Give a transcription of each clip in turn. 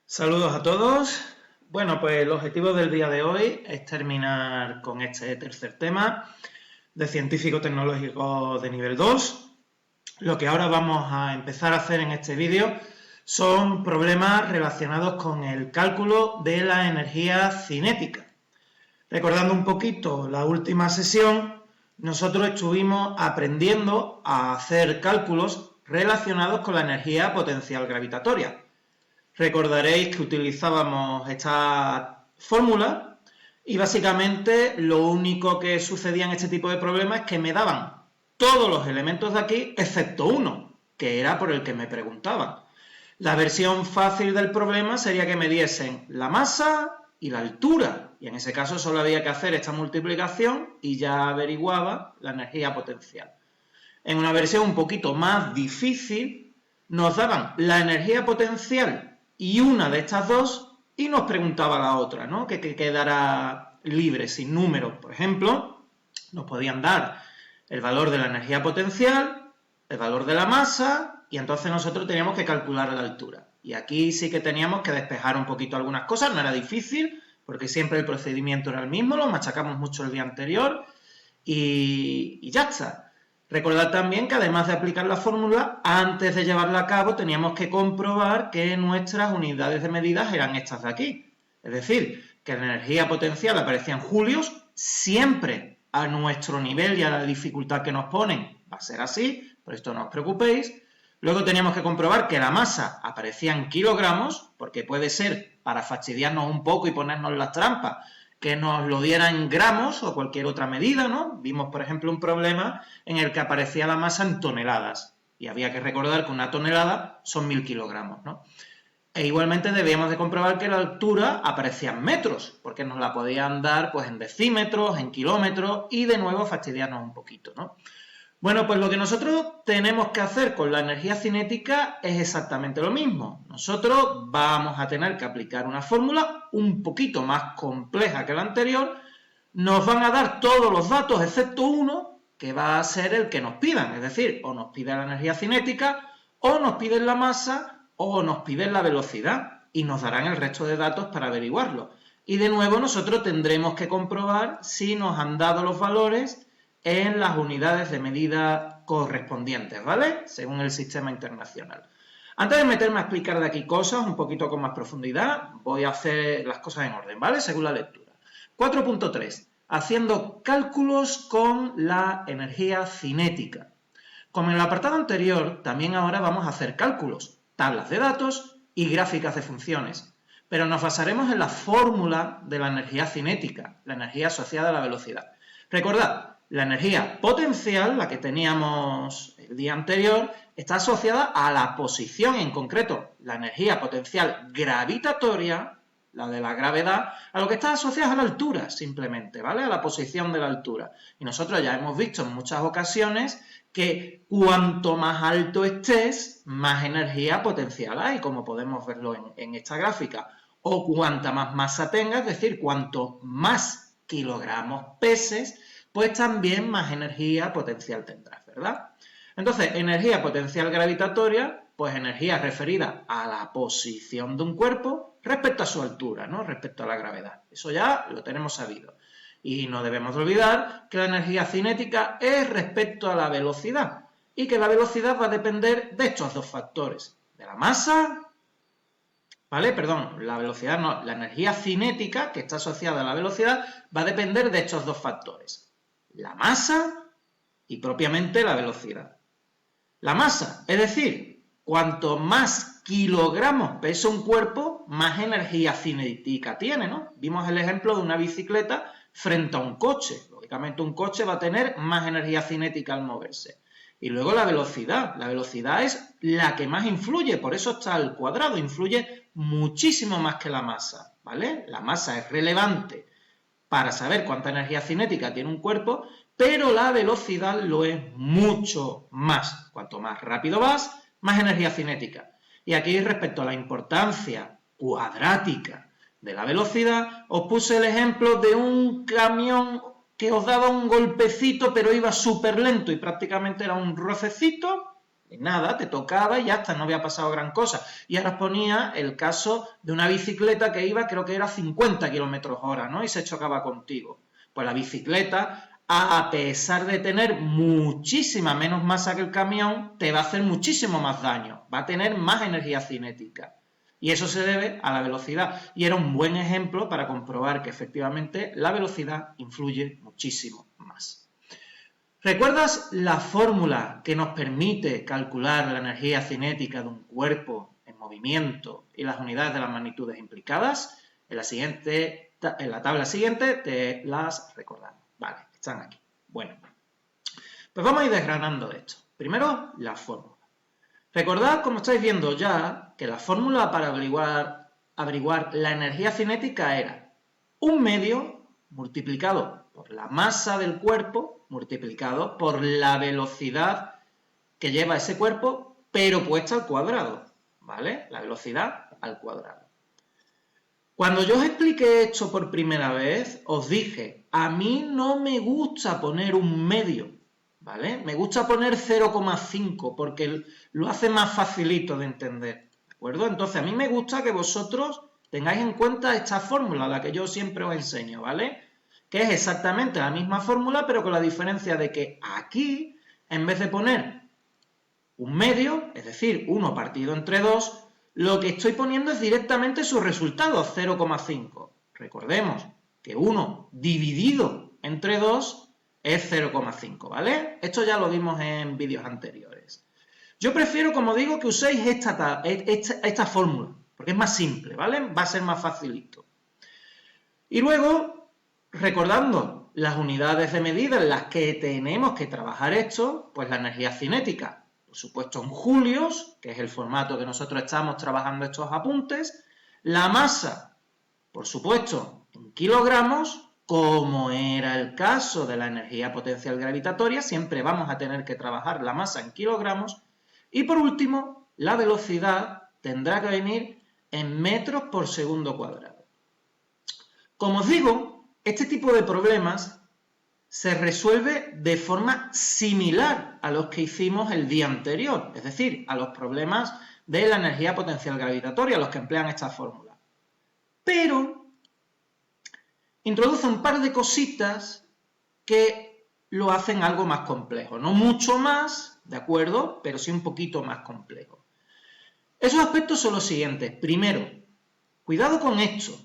Saludos a todos. Bueno, pues el objetivo del día de hoy es terminar con este tercer tema de científico tecnológico de nivel 2. Lo que ahora vamos a empezar a hacer en este vídeo son problemas relacionados con el cálculo de la energía cinética. Recordando un poquito la última sesión, nosotros estuvimos aprendiendo a hacer cálculos relacionados con la energía potencial gravitatoria. Recordaréis que utilizábamos esta fórmula y básicamente lo único que sucedía en este tipo de problemas es que me daban todos los elementos de aquí excepto uno, que era por el que me preguntaban. La versión fácil del problema sería que me diesen la masa y la altura, y en ese caso solo había que hacer esta multiplicación y ya averiguaba la energía potencial. En una versión un poquito más difícil nos daban la energía potencial y una de estas dos y nos preguntaba la otra, ¿no? Que quedara libre, sin números. Por ejemplo, nos podían dar el valor de la energía potencial, el valor de la masa y entonces nosotros teníamos que calcular la altura. Y aquí sí que teníamos que despejar un poquito algunas cosas, no era difícil porque siempre el procedimiento era el mismo, lo machacamos mucho el día anterior y ya está. Recordad también que además de aplicar la fórmula, antes de llevarla a cabo teníamos que comprobar que nuestras unidades de medidas eran estas de aquí. Es decir, que la energía potencial aparecía en julios, siempre a nuestro nivel y a la dificultad que nos ponen. Va a ser así, por esto no os preocupéis. Luego teníamos que comprobar que la masa aparecía en kilogramos, porque puede ser, para fastidiarnos un poco y ponernos las trampas, que nos lo diera en gramos o cualquier otra medida, ¿no? Vimos, por ejemplo, un problema en el que aparecía la masa en toneladas y había que recordar que una tonelada son 1000 kilogramos, ¿no? E igualmente debíamos de comprobar que la altura aparecía en metros, porque nos la podían dar pues en decímetros, en kilómetros y de nuevo fastidiarnos un poquito, ¿no? Bueno, pues lo que nosotros tenemos que hacer con la energía cinética es exactamente lo mismo. Nosotros vamos a tener que aplicar una fórmula un poquito más compleja que la anterior. Nos van a dar todos los datos excepto uno, que va a ser el que nos pidan. Es decir, o nos piden la energía cinética, o nos piden la masa, o nos piden la velocidad. Y nos darán el resto de datos para averiguarlo. Y de nuevo nosotros tendremos que comprobar si nos han dado los valores en las unidades de medida correspondientes, ¿vale? Según el sistema internacional. Antes de meterme a explicar de aquí cosas un poquito con más profundidad, voy a hacer las cosas en orden, ¿vale? Según la lectura. 4.3. Haciendo cálculos con la energía cinética. Como en el apartado anterior, también ahora vamos a hacer cálculos, tablas de datos y gráficas de funciones. Pero nos basaremos en la fórmula de la energía cinética, la energía asociada a la velocidad. Recordad, la energía potencial, la que teníamos el día anterior, está asociada a la posición, en concreto, la energía potencial gravitatoria, la de la gravedad, a lo que está asociada a la altura, simplemente, ¿vale? A la posición de la altura. Y nosotros ya hemos visto en muchas ocasiones que cuanto más alto estés, más energía potencial hay, como podemos verlo en esta gráfica. O cuanta más masa tengas, es decir, cuanto más kilogramos peses, pues también más energía potencial tendrás, ¿verdad? Entonces, energía potencial gravitatoria, pues energía referida a la posición de un cuerpo respecto a su altura, ¿no? Respecto a la gravedad. Eso ya lo tenemos sabido. Y no debemos olvidar que la energía cinética es respecto a la velocidad y que la velocidad va a depender de estos dos factores, de la masa, ¿vale? Perdón, la velocidad no, la energía cinética que está asociada a la velocidad va a depender de estos dos factores. La masa y propiamente la velocidad. La masa, es decir, cuanto más kilogramos pesa un cuerpo, más energía cinética tiene, ¿no? Vimos el ejemplo de una bicicleta frente a un coche. Lógicamente un coche va a tener más energía cinética al moverse. Y luego la velocidad es la que más influye, por eso está al cuadrado, influye muchísimo más que la masa, ¿vale? La masa es relevante para saber cuánta energía cinética tiene un cuerpo, pero la velocidad lo es mucho más. Cuanto más rápido vas, más energía cinética. Y aquí, respecto a la importancia cuadrática de la velocidad, os puse el ejemplo de un camión que os daba un golpecito, pero iba súper lento y prácticamente era un rocecito nada, te tocaba y ya está, no había pasado gran cosa. Y ahora os ponía el caso de una bicicleta que iba, creo que era 50 km/h, ¿no? Y se chocaba contigo. Pues la bicicleta, a pesar de tener muchísima menos masa que el camión, te va a hacer muchísimo más daño, va a tener más energía cinética. Y eso se debe a la velocidad. Y era un buen ejemplo para comprobar que efectivamente la velocidad influye muchísimo más. ¿Recuerdas la fórmula que nos permite calcular la energía cinética de un cuerpo en movimiento y las unidades de las magnitudes implicadas? En la tabla siguiente te las recordamos. Vale, están aquí. Bueno, pues vamos a ir desgranando esto. Primero, la fórmula. Recordad, como estáis viendo ya, que la fórmula para averiguar la energía cinética era 1/2 multiplicado por la masa del cuerpo multiplicado por la velocidad que lleva ese cuerpo, pero puesta al cuadrado, ¿vale? La velocidad al cuadrado. Cuando yo os expliqué esto por primera vez, os dije, a mí no me gusta poner 1/2, ¿vale? Me gusta poner 0,5 porque lo hace más facilito de entender, ¿de acuerdo? Entonces, a mí me gusta que vosotros tengáis en cuenta esta fórmula, la que yo siempre os enseño, ¿vale? Que es exactamente la misma fórmula, pero con la diferencia de que aquí, en vez de poner 1/2, es decir, 1 partido entre 2, lo que estoy poniendo es directamente su resultado, 0,5. Recordemos que 1 dividido entre 2 es 0,5, ¿vale? Esto ya lo vimos en vídeos anteriores. Yo prefiero, como digo, que uséis esta fórmula, porque es más simple, ¿vale? Va a ser más facilito. Y luego, recordando las unidades de medida en las que tenemos que trabajar esto, pues la energía cinética, por supuesto en julios, que es el formato que nosotros estamos trabajando estos apuntes, la masa, por supuesto, en kilogramos, como era el caso de la energía potencial gravitatoria, siempre vamos a tener que trabajar la masa en kilogramos, y por último, la velocidad tendrá que venir en metros por segundo cuadrado. Como os digo, este tipo de problemas se resuelve de forma similar a los que hicimos el día anterior, es decir, a los problemas de la energía potencial gravitatoria, los que emplean esta fórmula. Pero introduce un par de cositas que lo hacen algo más complejo, no mucho más, ¿de acuerdo? Pero sí un poquito más complejo. Esos aspectos son los siguientes. Primero, cuidado con esto,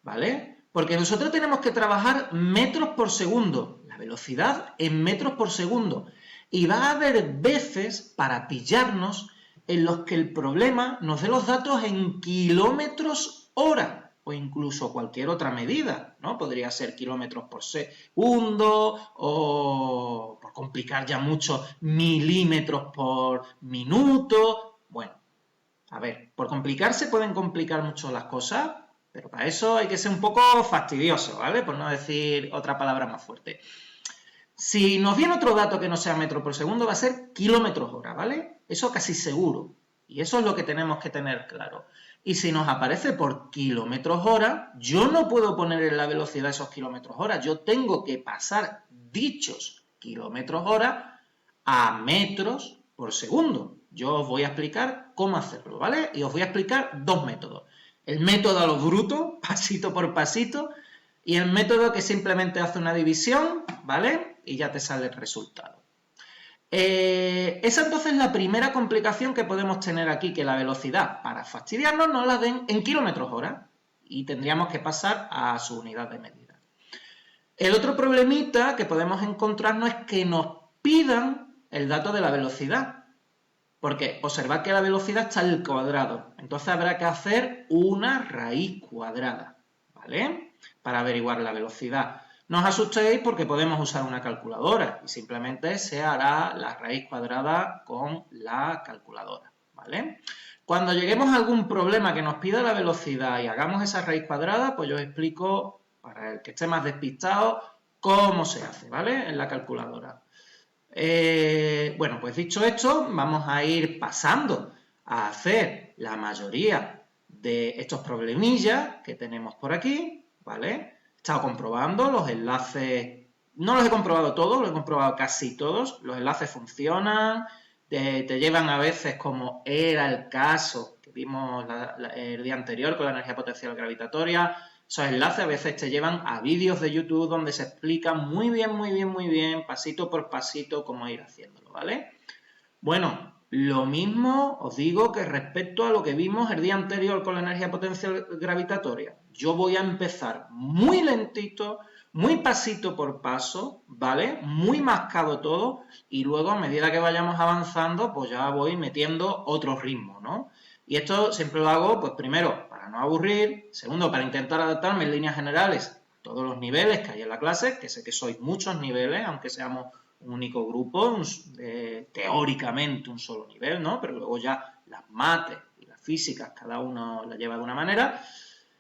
¿vale? Porque nosotros tenemos que trabajar metros por segundo, la velocidad en metros por segundo. Y va a haber veces para pillarnos en los que el problema nos dé los datos en kilómetros hora o incluso cualquier otra medida, ¿no? Podría ser kilómetros por segundo o, por complicar ya mucho, milímetros por minuto. Bueno, a ver, por complicarse pueden complicar mucho las cosas, pero para eso hay que ser un poco fastidioso, ¿vale? Por no decir otra palabra más fuerte. Si nos viene otro dato que no sea metro por segundo, va a ser kilómetros hora, ¿vale? Eso casi seguro. Y eso es lo que tenemos que tener claro. Y si nos aparece por kilómetros hora, yo no puedo poner en la velocidad esos kilómetros hora. Yo tengo que pasar dichos kilómetros hora a metros por segundo. Yo os voy a explicar cómo hacerlo, ¿vale? Y os voy a explicar dos métodos. El método a lo bruto, pasito por pasito, y el método que simplemente hace una división, ¿vale? Y ya te sale el resultado. Esa entonces es la primera complicación que podemos tener aquí, que la velocidad, para fastidiarnos, nos la den en kilómetros hora y tendríamos que pasar a su unidad de medida. El otro problemita que podemos encontrarnos es que nos pidan el dato de la velocidad, porque observad que la velocidad está al cuadrado, entonces habrá que hacer una raíz cuadrada, ¿vale? Para averiguar la velocidad. No os asustéis porque podemos usar una calculadora y simplemente se hará la raíz cuadrada con la calculadora, ¿vale? Cuando lleguemos a algún problema que nos pida la velocidad y hagamos esa raíz cuadrada, pues yo os explico, para el que esté más despistado, cómo se hace, ¿vale? En la calculadora. Bueno, pues dicho esto, vamos a ir pasando a hacer la mayoría de estos problemillas que tenemos por aquí, ¿vale? He estado comprobando los enlaces, no los he comprobado todos, los he comprobado casi todos, los enlaces funcionan, te llevan a veces, como era el caso que vimos el día anterior con la energía potencial gravitatoria, esos enlaces a veces te llevan a vídeos de YouTube donde se explica muy bien, pasito por pasito, cómo ir haciéndolo, ¿vale? Bueno, lo mismo os digo que respecto a lo que vimos el día anterior con la energía potencial gravitatoria. Yo voy a empezar muy lentito, muy pasito por paso, ¿vale? Muy mascado todo, y luego a medida que vayamos avanzando, pues ya voy metiendo otro ritmo, ¿no? Y esto siempre lo hago, pues primero, para no aburrir, segundo, para intentar adaptarme en líneas generales a todos los niveles que hay en la clase, que sé que sois muchos niveles, aunque seamos un único grupo, teóricamente un solo nivel, ¿no? Pero luego ya las mates y las físicas cada uno la lleva de una manera.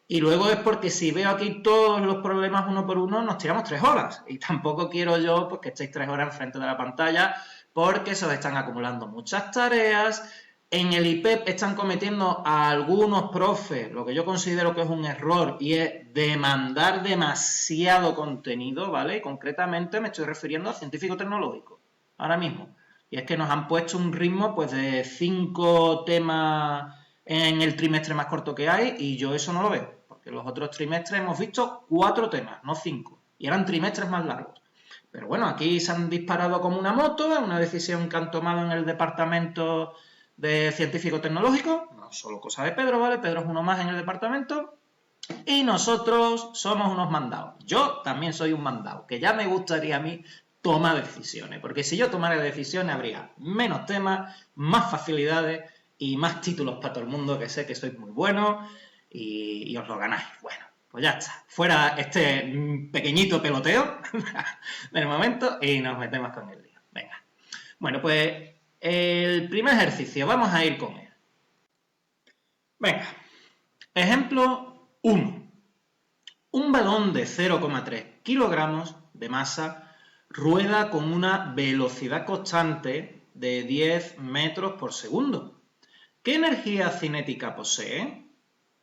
Y luego es porque si veo aquí todos los problemas uno por uno, nos tiramos 3 horas. Y tampoco quiero yo pues, que estéis 3 horas enfrente de la pantalla, porque se os están acumulando muchas tareas. En el IPEP están cometiendo a algunos profes lo que yo considero que es un error, y es demandar demasiado contenido, ¿vale? Concretamente me estoy refiriendo a científico tecnológico, ahora mismo. Y es que nos han puesto un ritmo pues de 5 temas en el trimestre más corto que hay, y yo eso no lo veo, porque los otros trimestres hemos visto 4 temas, no 5, y eran trimestres más largos. Pero bueno, aquí se han disparado como una moto, es una decisión que han tomado en el departamento de científico tecnológico, no solo cosa de Pedro, ¿vale? Pedro es uno más en el departamento, y nosotros somos unos mandados. Yo también soy un mandado, que ya me gustaría a mí tomar decisiones, porque si yo tomara decisiones habría menos temas, más facilidades y más títulos para todo el mundo, que sé que sois muy buenos y os lo ganáis. Bueno, pues ya está. Fuera este pequeñito peloteo del momento y nos metemos con el lío. Venga. Bueno, pues el primer ejercicio, vamos a ir con él. Venga. Ejemplo 1. Un balón de 0,3 kilogramos de masa rueda con una velocidad constante de 10 metros por segundo. ¿Qué energía cinética posee?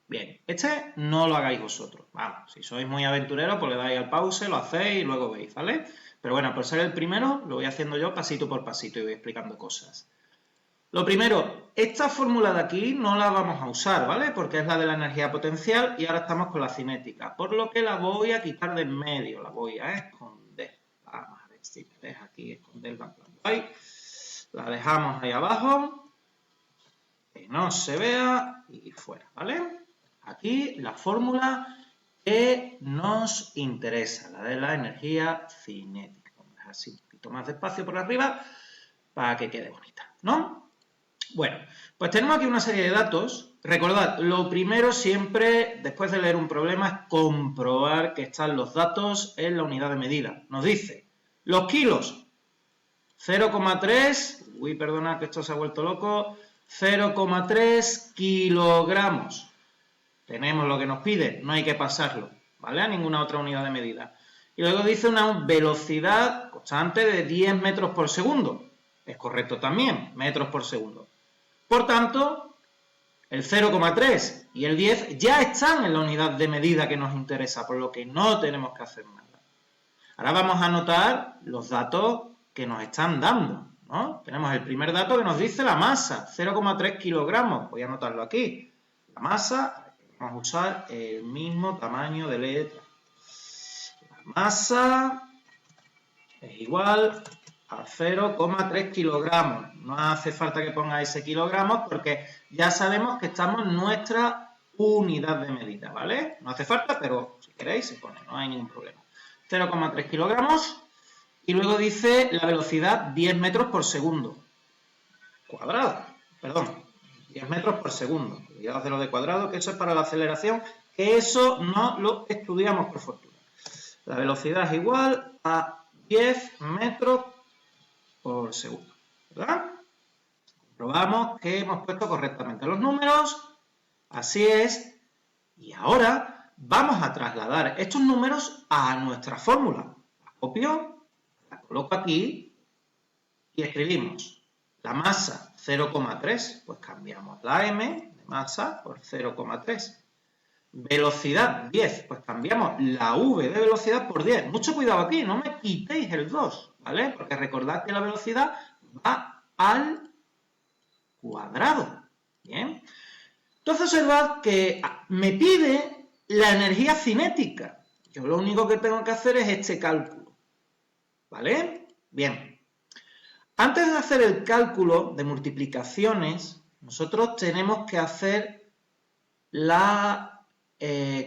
Bien, este no lo hagáis vosotros. Vamos, si sois muy aventureros, pues le dais al pause, lo hacéis y luego veis, ¿vale? Pero bueno, por ser el primero, lo voy haciendo yo pasito por pasito y voy explicando cosas. Lo primero, esta fórmula de aquí no la vamos a usar, ¿vale? Porque es la de la energía potencial y ahora estamos con la cinética, por lo que la voy a quitar de en medio, la voy a esconder. Vamos a ver si me deja aquí esconderla. Ahí. La dejamos ahí abajo. Que no se vea y fuera, ¿vale? Aquí la fórmula que nos interesa, la de la energía cinética. Vamos a dejar así un poquito más despacio por arriba para que quede bonita, ¿no? Bueno, pues tenemos aquí una serie de datos. Recordad, lo primero siempre, después de leer un problema, es comprobar que están los datos en la unidad de medida. Nos dice, los kilos, 0,3, uy, perdona que esto se ha vuelto loco, 0,3 kilogramos. Tenemos lo que nos pide, no hay que pasarlo, ¿vale? A ninguna otra unidad de medida. Y luego dice una velocidad constante de 10 metros por segundo. Es correcto también, metros por segundo. Por tanto, el 0,3 y el 10 ya están en la unidad de medida que nos interesa, por lo que no tenemos que hacer nada. Ahora vamos a anotar los datos que nos están dando, ¿no? Tenemos el primer dato que nos dice la masa, 0,3 kilogramos. Voy a anotarlo aquí. La masa, vamos a usar el mismo tamaño de letra. La masa es igual a 0,3 kilogramos. No hace falta que ponga ese kilogramos porque ya sabemos que estamos en nuestra unidad de medida, ¿vale? No hace falta, pero si queréis se pone, no hay ningún problema. 0,3 kilogramos. Y luego dice la velocidad 10 metros por segundo. Cuadrado, perdón, 10 metros por segundo. Cuidado de lo de cuadrado, que eso es para la aceleración, que eso no lo estudiamos por fortuna. La velocidad es igual a 10 metros por segundo, ¿verdad? Comprobamos que hemos puesto correctamente los números. Así es. Y ahora vamos a trasladar estos números a nuestra fórmula. La copio. La coloco aquí y escribimos la masa 0,3, pues cambiamos la m de masa por 0,3. Velocidad 10, pues cambiamos la v de velocidad por 10. Mucho cuidado aquí, no me quitéis el 2, ¿vale? Porque recordad que la velocidad va al cuadrado. Bien. Entonces observad que me pide la energía cinética. Yo lo único que tengo que hacer es este cálculo. ¿Vale? Bien. Antes de hacer el cálculo de multiplicaciones, nosotros tenemos que hacer la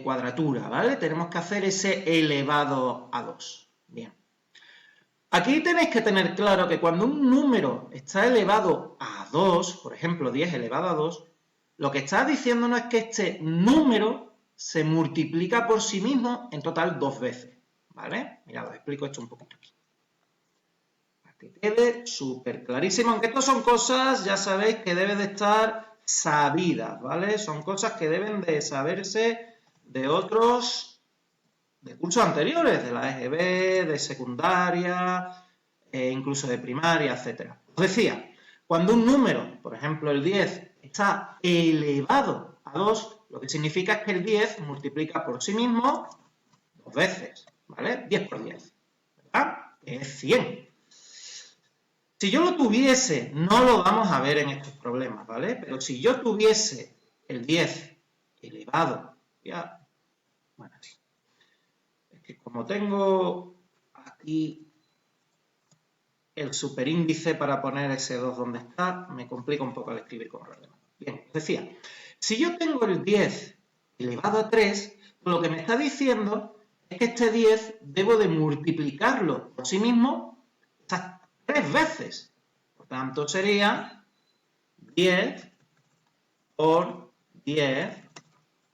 cuadratura, ¿vale? Tenemos que hacer ese elevado a 2. Bien. Aquí tenéis que tener claro que cuando un número está elevado a 2, por ejemplo 10 elevado a 2, lo que está diciéndonos es que este número se multiplica por sí mismo en total 2 veces, ¿vale? Mirad, os explico esto un poquito aquí. Para que quede súper clarísimo, aunque esto son cosas, ya sabéis, que deben de estar sabidas, ¿vale? Son cosas que deben de saberse de otros, de cursos anteriores, de la EGB, de secundaria, incluso de primaria, etc. Os decía, cuando un número, por ejemplo el 10, está elevado a 2, lo que significa es que el 10 multiplica por sí mismo 2 veces, ¿vale? 10 por 10, ¿verdad? Que es 100. Si yo lo tuviese, no lo vamos a ver en estos problemas, ¿vale? Pero si yo tuviese el 10 elevado, ya, bueno, es que como tengo aquí el superíndice para poner ese 2 donde está, me complica un poco al escribir con ordenador. Bien, os decía, si yo tengo el 10 elevado a 3, lo que me está diciendo es que este 10 debo de multiplicarlo por sí mismo estas 3 veces. Por tanto, sería 10 por 10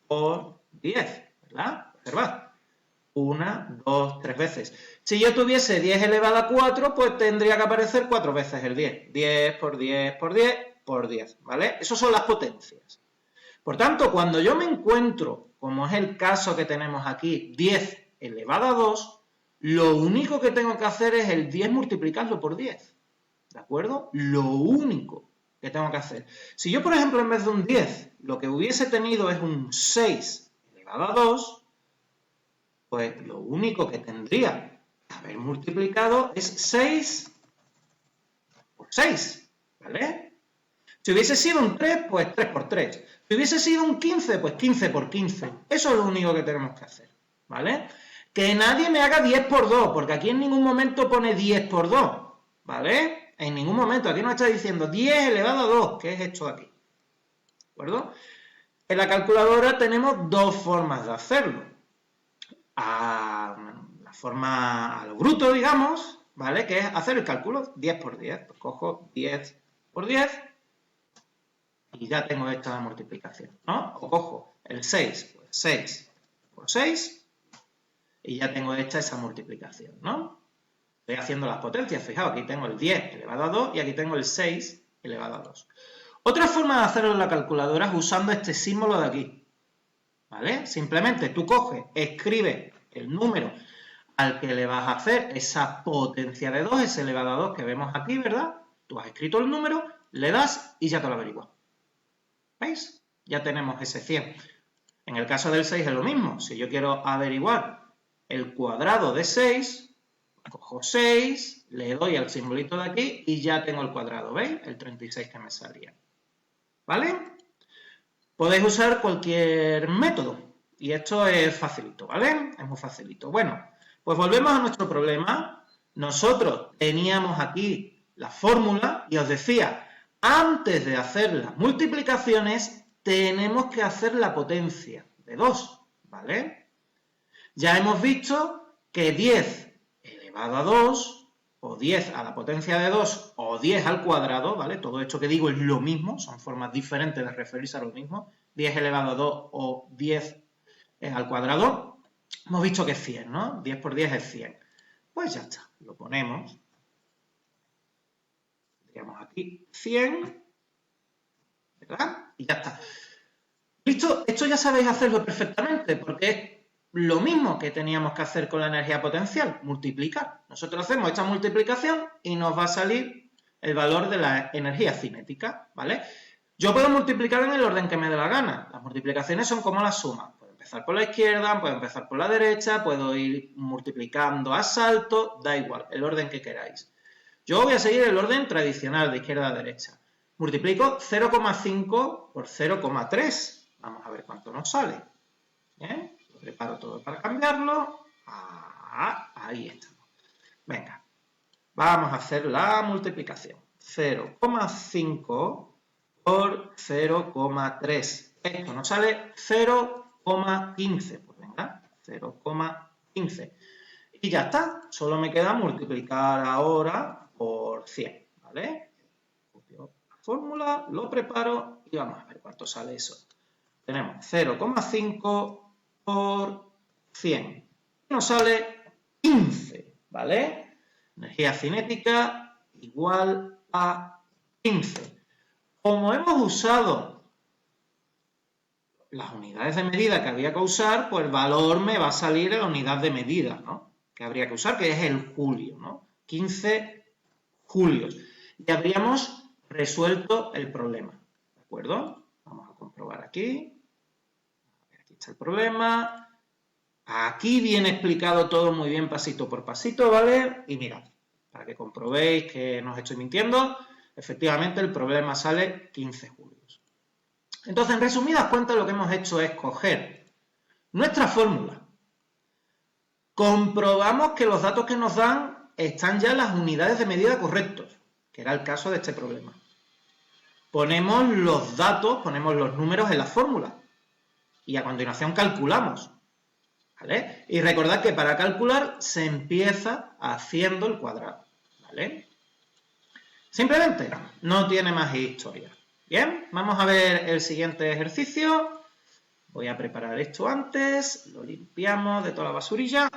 por 10, ¿verdad? Observad. 1, 2, 3 veces. Si yo tuviese 10 elevado a 4, pues tendría que aparecer 4 veces el 10. 10 por 10 por 10 por 10, ¿vale? Esas son las potencias. Por tanto, cuando yo me encuentro, como es el caso que tenemos aquí, 10 elevado a 2, lo único que tengo que hacer es el 10 multiplicarlo por 10, ¿de acuerdo? Lo único que tengo que hacer. Si yo, por ejemplo, en vez de un 10, lo que hubiese tenido es un 6 elevado a 2, pues lo único que tendría que haber multiplicado es 6 por 6, ¿vale? Si hubiese sido un 3, pues 3 por 3. Si hubiese sido un 15, pues 15 por 15. Eso es lo único que tenemos que hacer, ¿vale? Que nadie me haga 10 por 2, porque aquí en ningún momento pone 10 por 2, ¿vale? En ningún momento. Aquí nos está diciendo 10 elevado a 2, que es esto de aquí, ¿de acuerdo? En la calculadora tenemos dos formas de hacerlo. La forma a lo bruto, digamos, ¿vale? Que es hacer el cálculo 10 por 10. Pues cojo 10 por 10 y ya tengo esta multiplicación, ¿no? O cojo el 6, pues 6 por 6 y ya tengo hecha esa multiplicación, ¿no? Estoy haciendo las potencias, fijaos, aquí tengo el 10 elevado a 2 y aquí tengo el 6 elevado a 2. Otra forma de hacerlo en la calculadora es usando este símbolo de aquí, ¿vale? Simplemente tú coges, escribes el número al que le vas a hacer esa potencia de 2, ese elevado a 2 que vemos aquí, ¿verdad? Tú has escrito el número, le das y ya te lo averiguas. ¿Veis? Ya tenemos ese 100. En el caso del 6 es lo mismo. Si yo quiero averiguar el cuadrado de 6, cojo 6, le doy al simbolito de aquí y ya tengo el cuadrado, ¿veis? El 36 que me salía. ¿Vale? Podéis usar cualquier método y esto es facilito, ¿vale? Es muy facilito. Bueno, pues volvemos a nuestro problema. Nosotros teníamos aquí la fórmula y os decía, antes de hacer las multiplicaciones tenemos que hacer la potencia de 2, ¿vale? Ya hemos visto que 10 elevado a 2 o 10 a la potencia de 2 o 10 al cuadrado, ¿vale? Todo esto que digo es lo mismo, son formas diferentes de referirse a lo mismo. 10 elevado a 2 o 10 al cuadrado, hemos visto que es 100, ¿no? 10 por 10 es 100. Pues ya está, lo ponemos. Tendríamos aquí 100, ¿verdad? Y ya está. ¿Listo? Esto ya sabéis hacerlo perfectamente, porque es lo mismo que teníamos que hacer con la energía potencial, multiplicar. Nosotros hacemos esta multiplicación y nos va a salir el valor de la energía cinética, ¿vale? Yo puedo multiplicar en el orden que me dé la gana. Las multiplicaciones son como las sumas. Puedo empezar por la izquierda, puedo empezar por la derecha, puedo ir multiplicando a salto, da igual, el orden que queráis. Yo voy a seguir el orden tradicional de izquierda a derecha. multiplico 0,5 por 0,3. Vamos a ver cuánto nos sale. ¿Bien? Lo preparo todo para cambiarlo. Ahí estamos. Venga, vamos a hacer la multiplicación. 0,5 por 0,3. Esto nos sale 0,15. Pues venga, 0,15. Y ya está. Solo me queda multiplicar ahora por 100. ¿Vale? Copio la fórmula, lo preparo y vamos a ver cuánto sale eso. Tenemos 0,5 por 100. Nos sale 15. ¿Vale? Energía cinética igual a 15. Como hemos usado las unidades de medida que había que usar, pues el valor me va a salir en la unidad de medida, ¿no? Que habría que usar, que es el julio, ¿no? 15 julios. Y habríamos resuelto el problema, ¿de acuerdo? Vamos a comprobar aquí. Aquí está el problema. Aquí viene explicado todo muy bien pasito por pasito, ¿vale? Y mirad, para que comprobéis que no os estoy mintiendo, efectivamente el problema sale 15 julios. Entonces, en resumidas cuentas, lo que hemos hecho es coger nuestra fórmula. Comprobamos que los datos que nos dan están ya en las unidades de medida correctos, que era el caso de este problema. Ponemos los datos, ponemos los números en la fórmula y a continuación calculamos. ¿Vale? Y recordad que para calcular se empieza haciendo el cuadrado. ¿Vale? Simplemente no tiene más historia. Bien, vamos a ver el siguiente ejercicio. Voy a preparar esto antes, lo limpiamos de toda la basurilla.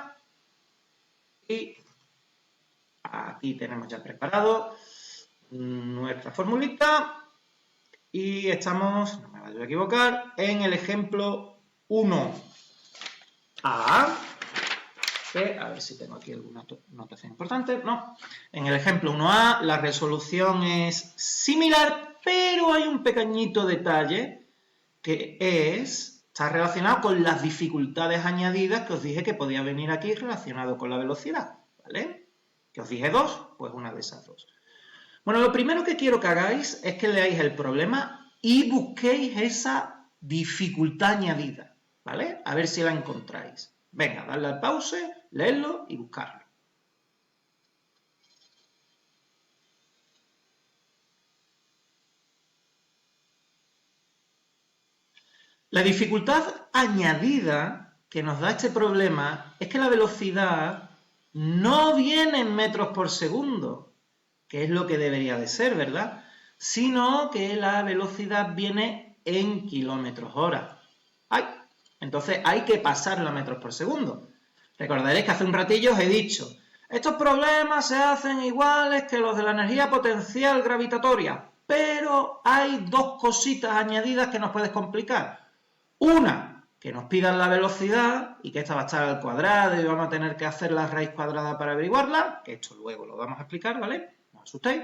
Y aquí tenemos ya preparado nuestra formulita. Y estamos, no me vaya a equivocar, en el ejemplo 1A. A ver si tengo aquí alguna notación importante. No. En el ejemplo 1A la resolución es similar, pero hay un pequeñito detalle que está relacionado con las dificultades añadidas que os dije que podía venir aquí relacionado con la velocidad. ¿Vale? Que os dije dos, pues una de esas dos. Bueno, lo primero que quiero que hagáis es que leáis el problema y busquéis esa dificultad añadida. ¿Vale? A ver si la encontráis. Venga, darle al pause, leerlo y buscarlo. La dificultad añadida que nos da este problema es que la velocidad no viene en metros por segundo, que es lo que debería de ser, ¿verdad? Sino que la velocidad viene en kilómetros hora. ¡Ay! Entonces hay que pasarlo a metros por segundo. Recordaréis que hace un ratillo os he dicho, estos problemas se hacen iguales que los de la energía potencial gravitatoria, pero hay dos cositas añadidas que nos pueden complicar. Una, que nos pidan la velocidad y que esta va a estar al cuadrado y vamos a tener que hacer la raíz cuadrada para averiguarla, que esto luego lo vamos a explicar, ¿vale? No os asustéis.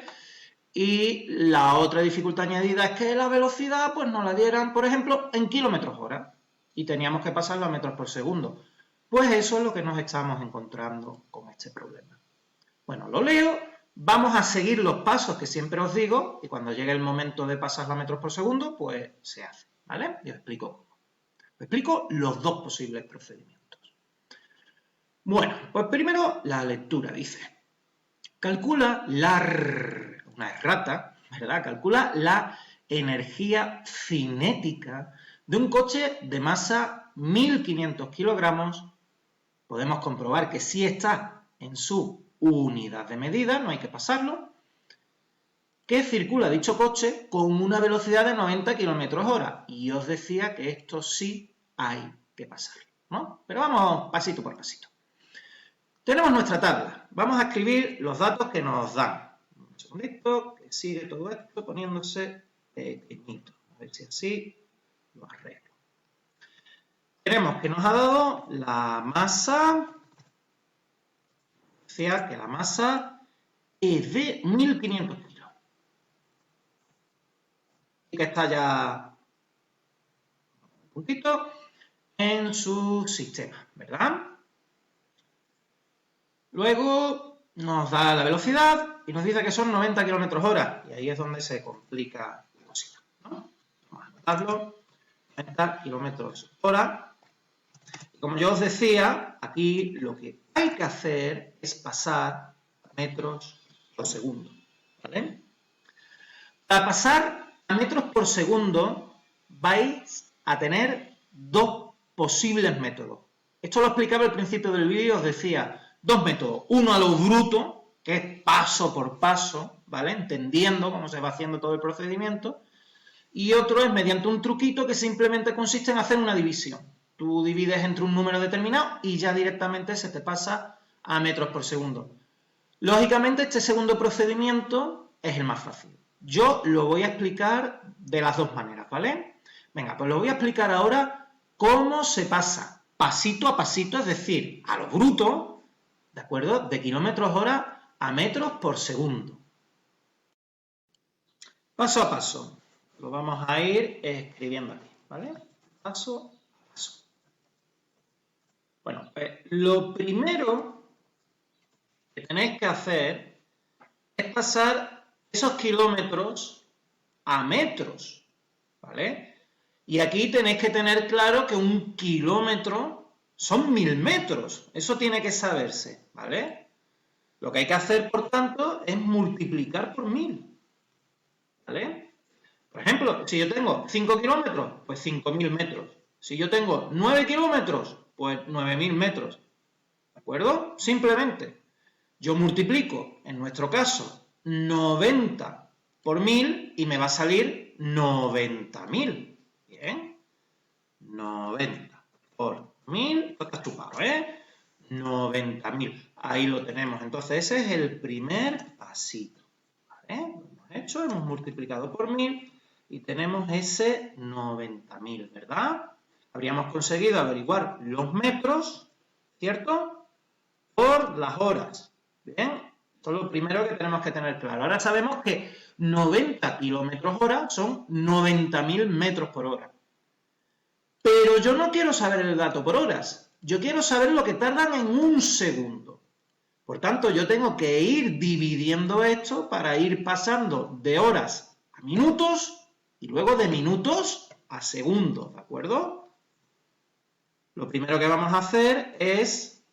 Y la otra dificultad añadida es que la velocidad pues nos la dieran, por ejemplo, en kilómetros hora y teníamos que pasarlo a metros por segundo. Pues eso es lo que nos estamos encontrando con este problema. Bueno, lo leo, vamos a seguir los pasos que siempre os digo y cuando llegue el momento de pasarlo a metros por segundo, pues se hace, ¿vale? Y os explico cómo. Os explico los dos posibles procedimientos. Bueno, pues primero la lectura dice, calcula una errata, ¿verdad? Calcula la energía cinética de un coche de masa 1500 kilogramos. Podemos comprobar que sí está en su unidad de medida, no hay que pasarlo, que circula dicho coche con una velocidad de 90 km hora. Y os decía que esto sí hay que pasarlo, ¿no? Pero vamos pasito por pasito. Tenemos nuestra tabla. Vamos a escribir los datos que nos dan. Un segundito, que sigue todo esto poniéndose pequeñito. A ver si así lo arreglo. Tenemos que nos ha dado la masa. Decía que la masa es de 1500 kilos. Y que está ya un puntito en su sistema, ¿verdad? Luego nos da la velocidad y nos dice que son 90 km hora. Y ahí es donde se complica la cosita, ¿no? Vamos a anotarlo, 90 km hora. Y como yo os decía, aquí lo que hay que hacer es pasar metros por segundo, ¿vale? Para pasar a metros por segundo vais a tener dos posibles métodos. Esto lo explicaba al principio del vídeo, os decía, dos métodos. Uno a lo bruto, que es paso por paso, ¿vale? Entendiendo cómo se va haciendo todo el procedimiento. Y otro es mediante un truquito que simplemente consiste en hacer una división. Tú divides entre un número determinado y ya directamente se te pasa a metros por segundo. Lógicamente, este segundo procedimiento es el más fácil. Yo lo voy a explicar de las dos maneras, ¿vale? Venga, pues lo voy a explicar ahora cómo se pasa pasito a pasito, es decir, a lo bruto, ¿de acuerdo? De kilómetros hora a metros por segundo. Paso a paso. Lo vamos a ir escribiendo aquí, ¿vale? Paso a paso. Bueno, pues lo primero que tenéis que hacer es pasar esos kilómetros a metros, ¿vale? Y aquí tenéis que tener claro que un kilómetro son 1000 metros. Eso tiene que saberse, ¿vale? Lo que hay que hacer, por tanto, es multiplicar por 1000, ¿vale? Por ejemplo, si yo tengo 5 kilómetros, pues 5000 metros. Si yo tengo 9 kilómetros, pues 9000 metros. ¿De acuerdo? Simplemente yo multiplico, en nuestro caso, 90 por 1000 y me va a salir 90.000. Bien. 90 por 1000, esto está chupado, ¿eh? 90.000. Ahí lo tenemos. Entonces, ese es el primer pasito. ¿Vale? Lo hemos hecho, hemos multiplicado por 1000 y tenemos ese 90.000, ¿verdad? Habríamos conseguido averiguar los metros, ¿cierto? Por las horas. Bien, esto es lo primero que tenemos que tener claro. Ahora sabemos que 90 kilómetros hora son 90.000 metros por hora. Pero yo no quiero saber el dato por horas. Yo quiero saber lo que tardan en un segundo. Por tanto, yo tengo que ir dividiendo esto para ir pasando de horas a minutos y luego de minutos a segundos, ¿de acuerdo? Lo primero que vamos a hacer es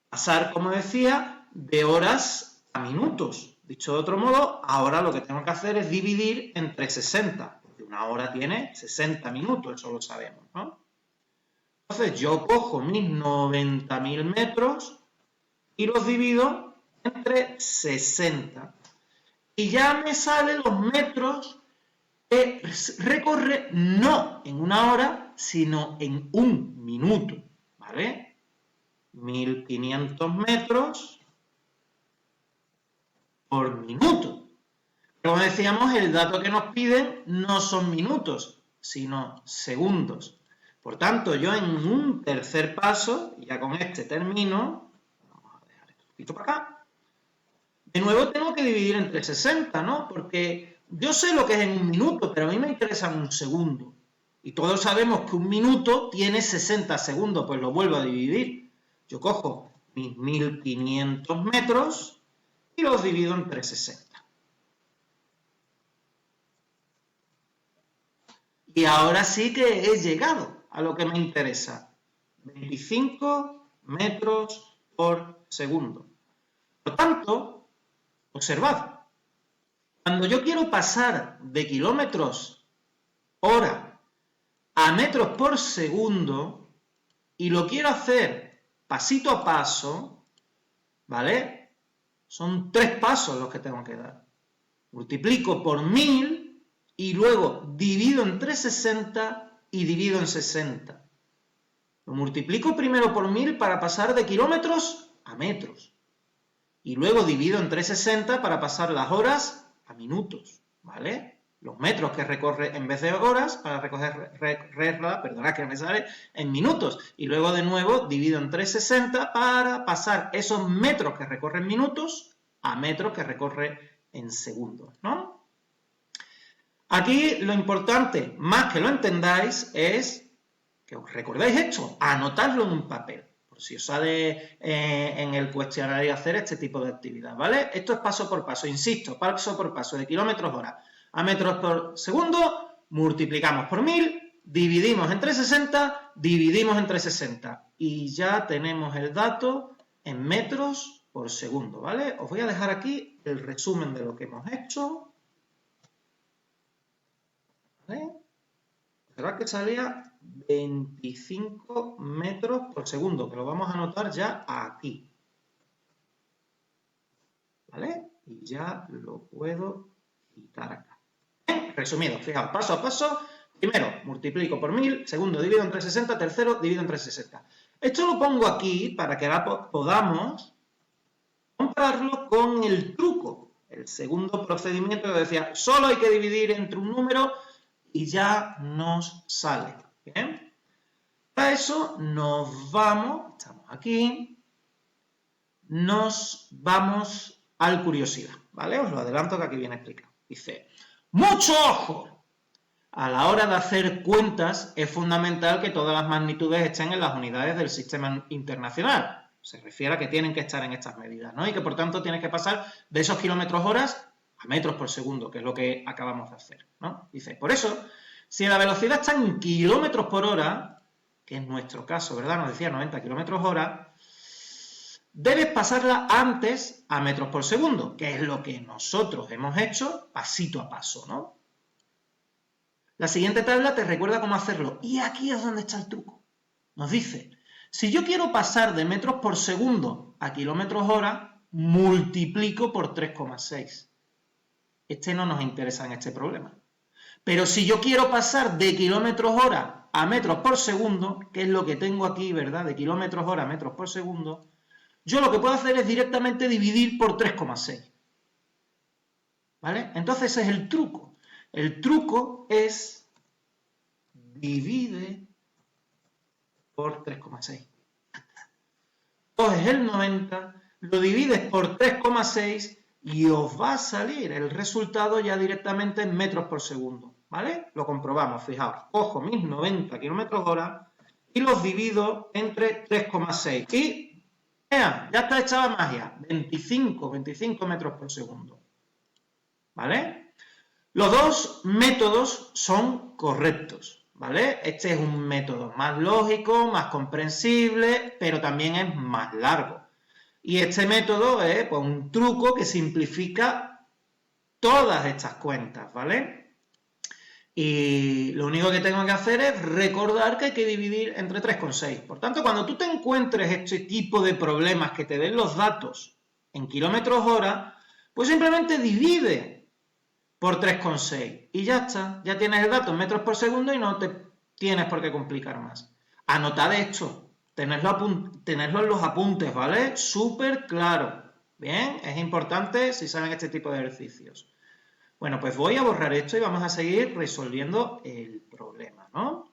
pasar, como decía, de horas a minutos. Dicho de otro modo, ahora lo que tengo que hacer es dividir entre 60, porque una hora tiene 60 minutos, eso lo sabemos, ¿no? Entonces yo cojo mis 90.000 metros y los divido entre 60. Y ya me salen los metros que recorre no en una hora, sino en un minuto, ¿vale? 1500 metros por minuto. Pero como decíamos, el dato que nos piden no son minutos, sino segundos. Por tanto, yo en un tercer paso, y ya con este termino, vamos a dejar esto un poquito para acá, de nuevo tengo que dividir entre 60, ¿no? Porque yo sé lo que es en un minuto, pero a mí me interesa un segundo. Y todos sabemos que un minuto tiene 60 segundos, pues lo vuelvo a dividir. Yo cojo mis 1500 metros y los divido entre 60. Y ahora sí que he llegado a lo que me interesa. 25 metros por segundo. Por tanto, observad, cuando yo quiero pasar de kilómetros hora a metros por segundo y lo quiero hacer pasito a paso, ¿vale? Son 3 pasos los que tengo que dar. Multiplico por 1000 y luego divido entre 60 y divido en 60. Lo multiplico primero por 1000 para pasar de kilómetros a metros. Y luego divido entre 60 para pasar las horas a minutos, ¿vale? Los metros que recorre en vez de horas para recorrerla, perdonad que me sale, en minutos. Y luego de nuevo divido entre 60 para pasar esos metros que recorre en minutos a metros que recorre en segundos, ¿no? Aquí lo importante, más que lo entendáis, es que os recordéis esto, anotarlo en un papel. Por por si os sale en el cuestionario hacer este tipo de actividad, ¿vale? Esto es paso por paso, insisto, paso por paso, de kilómetros hora a metros por segundo, multiplicamos por 1000, dividimos entre 60, dividimos entre 60 y ya tenemos el dato en metros por segundo, ¿vale? Os voy a dejar aquí el resumen de lo que hemos hecho. ¿Vale? Observad que salía 25 metros por segundo, que lo vamos a anotar ya aquí. ¿Vale? Y ya lo puedo quitar acá. Bien, resumido, fijaos, paso a paso. Primero, multiplico por 1000, segundo, divido entre 60, tercero, divido entre 60. Esto lo pongo aquí para que ahora podamos compararlo con el truco. El segundo procedimiento que decía, solo hay que dividir entre un número y ya nos sale. ¿Bien? Para eso nos vamos, estamos aquí, nos vamos al curiosidad, ¿vale? Os lo adelanto que aquí viene explicado. Dice, ¡mucho ojo! A la hora de hacer cuentas es fundamental que todas las magnitudes estén en las unidades del sistema internacional. Se refiere a que tienen que estar en estas medidas, ¿no? Y que por tanto tienes que pasar de esos kilómetros horas a metros por segundo, que es lo que acabamos de hacer, ¿no? Dice, por eso, si la velocidad está en kilómetros por hora, que es nuestro caso, ¿verdad? Nos decía 90 kilómetros hora, debes pasarla antes a metros por segundo, que es lo que nosotros hemos hecho pasito a paso, ¿no? La siguiente tabla te recuerda cómo hacerlo. Y aquí es donde está el truco. Nos dice, si yo quiero pasar de metros por segundo a kilómetros hora, multiplico por 3,6. Este no nos interesa en este problema. Pero si yo quiero pasar de kilómetros hora a metros por segundo, que es lo que tengo aquí, ¿verdad? De kilómetros hora a metros por segundo, yo lo que puedo hacer es directamente dividir por 3,6. ¿Vale? Entonces ese es el truco. El truco es divide por 3,6. Coges el 90, lo divides por 3,6 y os va a salir el resultado ya directamente en metros por segundo. ¿Vale? Lo comprobamos, fijaos. Cojo mis 90 kilómetros hora y los divido entre 3,6. Y vean, ya está hecha la magia. 25 metros por segundo. ¿Vale? Los dos métodos son correctos, ¿vale? Este es un método más lógico, más comprensible, pero también es más largo. Y este método es pues, un truco que simplifica todas estas cuentas, ¿vale? Y lo único que tengo que hacer es recordar que hay que dividir entre 3,6. Por tanto, cuando tú te encuentres este tipo de problemas que te den los datos en kilómetros hora, pues simplemente divide por 3,6 y ya está, ya tienes el dato en metros por segundo y no te tienes por qué complicar más. Anotad esto, tenerlo en los apuntes, ¿vale? Súper claro, ¿bien? Es importante si saben este tipo de ejercicios. Bueno, pues voy a borrar esto y vamos a seguir resolviendo el problema, ¿no?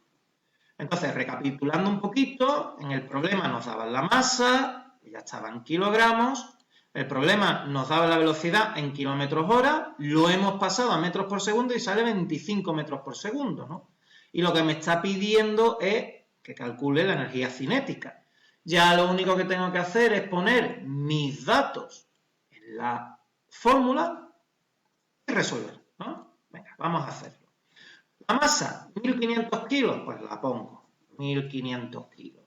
Entonces, recapitulando un poquito, en el problema nos daban la masa, que ya estaba en kilogramos. El problema nos daba la velocidad en kilómetros hora, lo hemos pasado a metros por segundo y sale 25 metros por segundo, ¿no? Y lo que me está pidiendo es que calcule la energía cinética. Ya lo único que tengo que hacer es poner mis datos en la fórmula y resolver, ¿no? Venga, vamos a hacerlo. La masa, 1500 kilos, pues la pongo, 1500 kilos.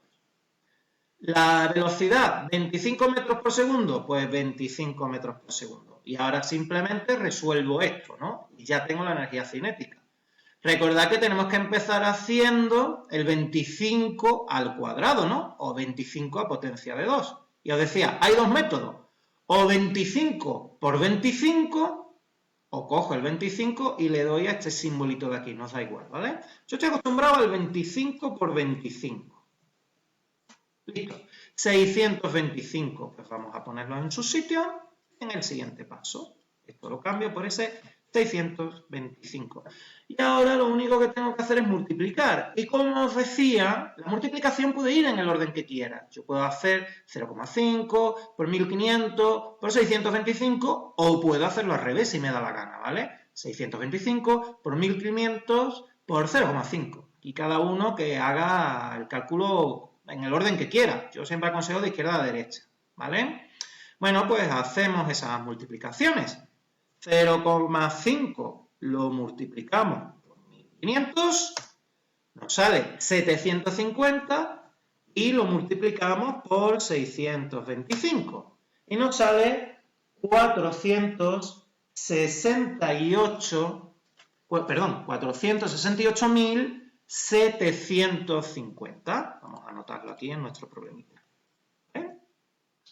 La velocidad, 25 metros por segundo, pues 25 metros por segundo. Y ahora simplemente resuelvo esto, ¿no? Y ya tengo la energía cinética. Recordad que tenemos que empezar haciendo el 25 al cuadrado, ¿no? O 25 a potencia de 2. Y os decía, hay dos métodos. O 25 por 25, o cojo el 25 y le doy a este simbolito de aquí, nos da igual, ¿vale? Yo estoy acostumbrado al 25 por 25. Listo. 625, pues vamos a ponerlo en su sitio en el siguiente paso. Esto lo cambio por ese 625. Y ahora lo único que tengo que hacer es multiplicar. Y como os decía, la multiplicación puede ir en el orden que quiera. Yo puedo hacer 0,5 por 1500 por 625 o puedo hacerlo al revés si me da la gana, ¿vale? 625 por 1500 por 0,5. Y cada uno que haga el cálculo en el orden que quiera. Yo siempre aconsejo de izquierda a derecha, ¿vale? Bueno, pues hacemos esas multiplicaciones. 0,5 lo multiplicamos por 1500, nos sale 750 y lo multiplicamos por 625 y nos sale 468.750. Vamos a anotarlo aquí en nuestro problemita.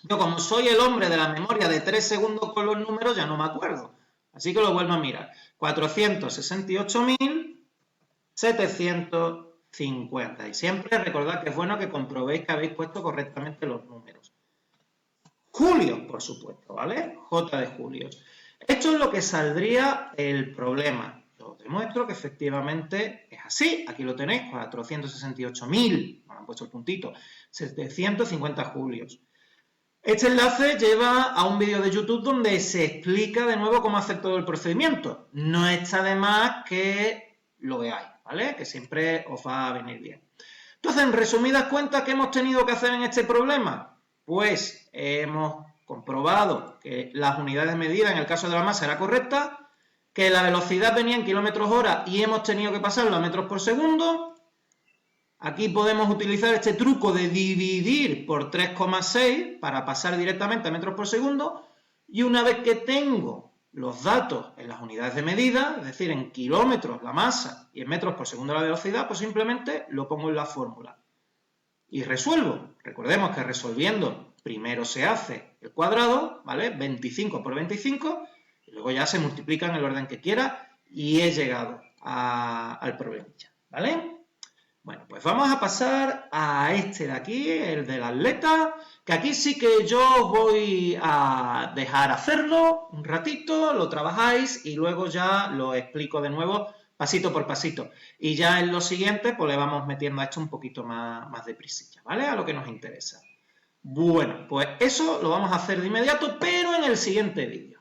Yo, como soy el hombre de la memoria de 3 segundos con los números, ya no me acuerdo. Así que lo vuelvo a mirar. 468.750. Y siempre recordad que es bueno que comprobéis que habéis puesto correctamente los números. Julios, por supuesto, ¿vale? J de Julios. Esto es lo que saldría el problema. Yo os demuestro que efectivamente es así. Aquí lo tenéis, 468.000, me han puesto el puntito, 750 julios. Este enlace lleva a un vídeo de YouTube donde se explica de nuevo cómo hacer todo el procedimiento. No está de más que lo veáis, ¿vale? Que siempre os va a venir bien. Entonces, en resumidas cuentas, ¿qué hemos tenido que hacer en este problema? Pues hemos comprobado que las unidades de medida en el caso de la masa era correcta, que la velocidad venía en kilómetros hora y hemos tenido que pasarlo a metros por segundo. Aquí podemos utilizar este truco de dividir por 3,6 para pasar directamente a metros por segundo. Y una vez que tengo los datos en las unidades de medida, es decir, en kilómetros la masa y en metros por segundo la velocidad, pues simplemente lo pongo en la fórmula. Y resuelvo. Recordemos que resolviendo primero se hace el cuadrado, ¿vale? 25 por 25, y luego ya se multiplica en el orden que quiera y he llegado al problemilla, ¿vale? Bueno, pues vamos a pasar a este de aquí, el del atleta, que aquí sí que yo os voy a dejar hacerlo un ratito, lo trabajáis y luego ya lo explico de nuevo pasito por pasito. Y ya en lo siguiente pues le vamos metiendo a esto un poquito más deprisilla, ¿vale? A lo que nos interesa. Bueno, pues eso lo vamos a hacer de inmediato, pero en el siguiente vídeo.